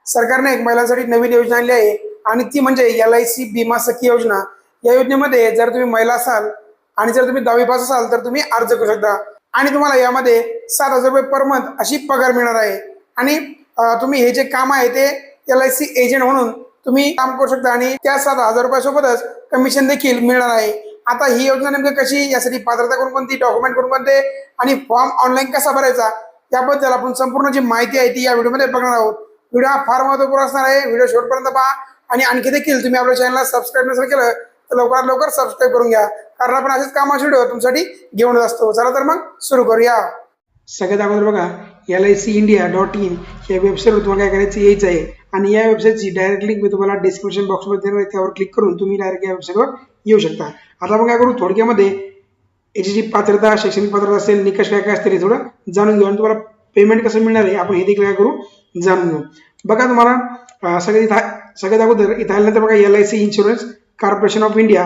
सरकारने एक महिलांसाठी नवीन योजना आणली आहे आणि ती म्हणजे LIC बीमा सखी योजना। या योजनेमध्ये जर तुम्ही महिला असाल आणि जर तुम्ही 10वी पास असाल तर तुम्ही अर्ज करू शकता आणि तुम्हाला यामध्ये 7,000 रुपये पर मंथ अशी पगार मिळणार आहे। आणि तुम्ही हे जे काम आहे ते LIC एजंट म्हणून तुम्ही काम करू शकता आणि त्या 7,000 रुपयासोबतच कमिशन देखील मिळणार आहे। आता ही योजना नेमकी कशी, यासाठी पात्रता कोणकोणती, डॉक्युमेंट कोणकोणते आणि फॉर्म ऑनलाईन कसा भरायचा याबद्दल आपण संपूर्ण जी माहिती आहे ती या व्हिडिओमध्ये बघणार आहोत। व्हिडिओ हा फार महत्त्वपूर्ण असणार आहे, व्हिडिओ शेवटपर्यंत पहा आणि आणखी देखील तुम्ही आपल्या चॅनलला सबस्क्राईब नसेल केलं तर लवकरात लवकर सबस्क्राईब करून घ्या, कारण आपण असेच कामाचे व्हिडिओ तुमच्यासाठी घेऊन असतो। चला तर मग सुरू करूया। सगळ्यात अगोदर बघा licindia.in या वेबसाईटवर तुम्हाला काय करायचं यायचं आहे आणि या वेबसाईटची डायरेक्ट लिंक मी तुम्हाला डिस्क्रिप्शन बॉक्समध्ये देणार आहे, त्यावर क्लिक करून तुम्ही डायरेक्ट या वेबसाईटवर येऊ शकता। आता आपण काय करू, थोडक्यामध्ये याची जी पात्रता, शैक्षणिक पात्रता असेल, निकष काय काय असतील हे थोडं जाणून घेऊ आणि तुम्हाला पेमेंट कसं मिळणार आहे आपण हे देखील काय करू जाणून घेऊ। बघा तुम्हाला सगळ्यात अगोदर इथं आल्यानंतर बघा LIC insurance corporation of India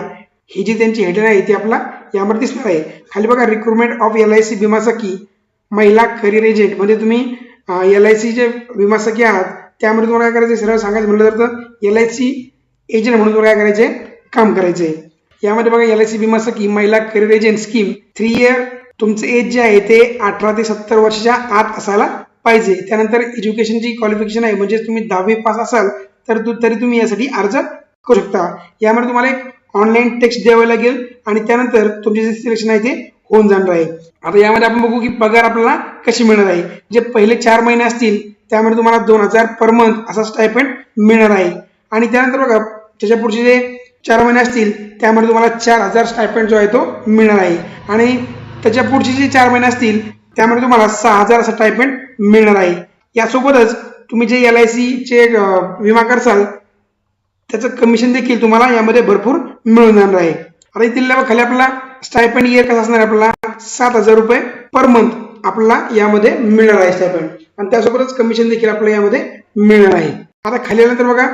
ही जी त्यांची हेडलाईन आहे ती आपला यामध्ये दिसणार आहे। खाली बघा रिक्रुटमेंट ऑफ LIC बीमा सखी महिला करिअर एजंट, म्हणजे तुम्ही LIC चे विमा सखी आहात त्यामध्ये तुम्हाला काय करायचं, सरळ सांगायचं म्हटलं तर LIC एजंट म्हणून तुम्हाला काय करायचे, काम करायचे। यामध्ये बघा LIC बीमा सखी महिला करिअर एजंट स्कीम 3 इयर, तुमचं एज जे आहे ते 18 ते 70 वर्षाच्या आत असायला पाहिजे। त्यानंतर एज्युकेशनची क्वालिफिकेशन आहे, म्हणजे तुम्ही 10वी पास असाल तर तरी तुम्ही यासाठी अर्ज करू शकता। यामध्ये तुम्हाला एक ऑनलाईन टेक्स्ट द्यावे लागेल आणि त्यानंतर तुमचे जे सिलेक्शन आहे ते होऊन जाणार आहे। आता यामध्ये आपण बघू की पगार आपल्याला कशी मिळणार आहे। जे पहिले 4 महिने असतील त्यामध्ये तुम्हाला 2,000 पर मंथ असा स्टायपेंड मिळणार आहे आणि त्यानंतर बघा त्याच्या पुढचे जे 4 महिने असतील त्यामध्ये तुम्हाला 4,000 स्टायपेंड जो आहे तो मिळणार आहे आणि त्याच्या पुढचे जे 4 महिने असतील त्यामध्ये तुम्हाला 6,000 असा स्टायपेंड मिळणार आहे। यासोबतच तुम्ही जे LIC चे विमा करसाल त्याचं कमिशन देखील तुम्हाला यामध्ये भरपूर मिळून जाणार आहे। आता इथे खाली आपला स्टायपेंड इयर कसा असणार, आपल्याला 7,000 रुपये पर मंथ आपल्याला यामध्ये मिळणार आहे स्टायपेंड आणि त्यासोबतच कमिशन देखील आपल्याला यामध्ये मिळणार आहे। आता खाली आल्यानंतर बघा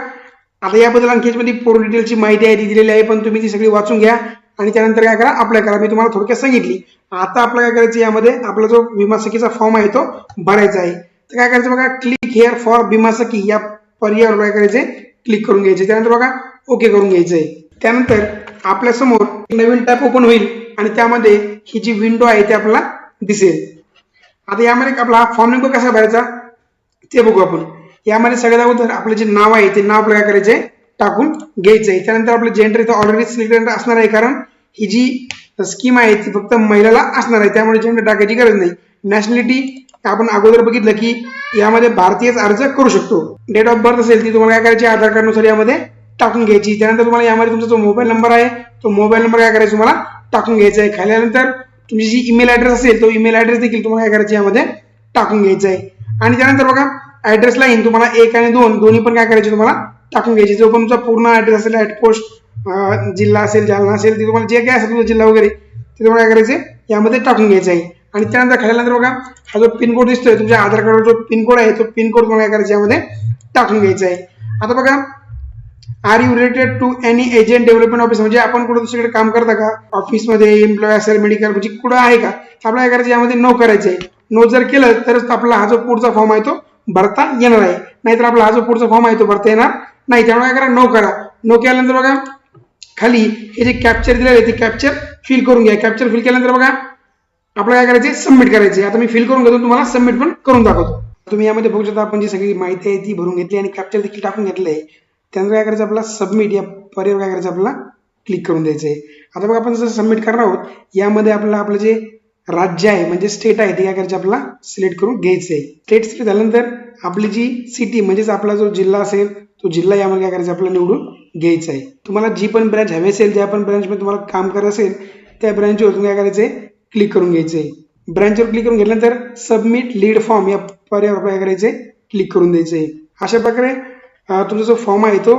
आता याबद्दल आणखी याच्यामध्ये पूर्ण डिटेलची माहिती आहे ती दिलेली आहे, पण तुम्ही ती सगळी वाचून घ्या आणि त्यानंतर काय करा, अप्लाय करा। मी तुम्हाला थोडक्यात सांगितली। आता आपल्याला काय करायचं, यामध्ये आपला जो विमा सखीचा फॉर्म आहे तो भरायचा आहे। तर काय करायचं बघा, क्लिक हिअर फॉर बीमा सखी या पर्यायावर काय करायचे, क्लिक करून घ्यायचे। त्यानंतर बघा ओके करून घ्यायचंय। त्यानंतर आपल्या समोर नवीन टॅब ओपन होईल आणि त्यामध्ये ही जी विंडो आहे ते आपल्याला दिसेल। आता यामध्ये आपला फॉर्म नेमका कसा भरायचा ते बघू आपण। यामध्ये सगळ्यात अगोदर आपलं जे नाव आहे ते नाव आपल्याला काय करायचंय, टाकून घ्यायचंय। त्यानंतर आपलं जेंडर इथं ऑलरेडी सिलेक्टेड असणार आहे, कारण ही जी स्कीम आहे ती फक्त महिलाला असणार आहे, त्यामुळे जेंडर टाकायची गरज नाही। नॅशनॅलिटी आपण अगोदर बघितलं की यामध्ये भारतीयच अर्ज करू शकतो। डेट ऑफ बर्थ असेल ती तुम्हाला काय करायची, आधार कार्ड नुसार यामध्ये टाकून घ्यायची। त्यानंतर तुम्हाला यामध्ये तुमचा जो मोबाईल नंबर आहे तो मोबाईल नंबर काय करायचा, तुम्हाला टाकून घ्यायचा आहे। खाली आल्यानंतर तुमची जी ईमेल ऍड्रेस असेल तो ईमेल ऍड्रेस देखील तुम्हाला काय करायचं यामध्ये टाकून घ्यायचा आहे। आणि त्यानंतर बघा ऍड्रेस लाईन तुम्हाला 1 आणि 2 दोन्ही पण काय करायचे, तुम्हाला टाकून घ्यायचे। जो पण तुमचा पूर्ण ऍड्रेस असेल, ऍट पोस्ट जिल्हा असेल, जालना असेल, ते तुम्हाला जे काय असेल तुमचा जिल्हा वगैरे ते तुम्हाला काय करायचे यामध्ये टाकून घ्यायचं आहे। आणि त्यानंतर खाल्यानंतर बघा हा जो पिनकोड दिसतोय तुमच्या आधार कार्डवर जो पिनकोड आहे तो पिनकोड तुम्हाला काय करायचा यामध्ये टाकून घ्यायचा आहे। आता बघा are you related to any agent development office, म्हणजे आपण कुठे दुसरीकडे काम करता का, ऑफिसमध्ये एम्प्लॉय असेल, मेडिकल म्हणजे कुठं आहे का, आपल्याला काय करायचं यामध्ये नो करायचं आहे। नो जर केलं तरच आपला हा जो पुढचा फॉर्म आहे तो भरता येणार आहे, नाहीतर आपला हा जो पुढचा फॉर्म आहे तो भरता येणार नाही। त्यामुळे काय करा, नो करा। नो केल्यानंतर बघा खाली हे जे कॅप्चर दिलेलं आहे ते कॅप्चर फिल करून घ्या। कॅप्चर फिल केल्यानंतर बघा आपल्याला काय करायचे, सबमिट करायचे। आता मी फिल करून घेतो, तुम्हाला सबमिट पण करून दाखवतो। तुम्ही यामध्ये बघू शकता आपण जी सगळी माहिती आहे ती भरून घेतली आणि कॅप्चर देखील टाकून घेतलं आहे। त्यानंतर काय करायचं, आपल्याला सबमिट या पर्यायावर काय करायचं, आपल्याला क्लिक करून द्यायचं आहे। आता बघा आपण जसं सबमिट करणार आहोत यामध्ये आपल्याला आपलं जे राज्य आहे म्हणजे स्टेट आहे ते काय करायचं, आपल्याला सिलेक्ट करून घ्यायचं आहे। स्टेट सिलेक्ट झाल्यानंतर आपली जी सिटी म्हणजेच आपला जो जिल्हा असेल तो जिल्हा यामध्ये काय करायचं, आपल्याला निवडून घ्यायचा आहे। तुम्हाला जी पण ब्रँच हवी असेल, ज्या पण ब्रँचमध्ये तुम्हाला काम करायचं असेल त्या ब्रँचवर तुम्ही काय करायचंय, क्लिक करून घ्यायचंय। ब्रँचवर क्लिक करून घेतल्यानंतर सबमिट लीड फॉर्म या पर्यायावर काय करायचंय, क्लिक करून द्यायचंय। अशा प्रकारे तुमचा जो फॉर्म आहे तो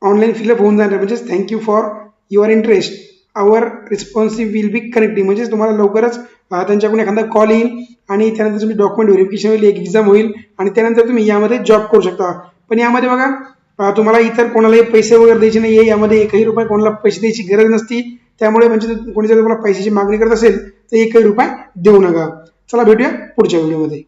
ऑनलाईन फिलअप होऊन जाणार, म्हणजे thank you for your interest, our responsive will be connecting, म्हणजे तुम्हाला लवकरच त्यांच्याकडून एखादा कॉल येईल आणि त्यानंतर तुमची डॉक्युमेंट व्हेरिफिकेशन होईल, एक एक्झाम होईल आणि त्यानंतर तुम्ही यामध्ये जॉब करू शकता। पण यामध्ये बघा तुम्हाला इतर कोणालाही पैसे वगैरे द्यायचे नाही, यामध्ये 1ही रुपये कोणाला पैसे द्यायची गरज नसती। त्यामुळे म्हणजे कोणी जर तुम्हाला पैशाची मागणी करत असेल तर 1ही रुपये देऊ नका। चला भेटूया पुढच्या व्हिडिओमध्ये।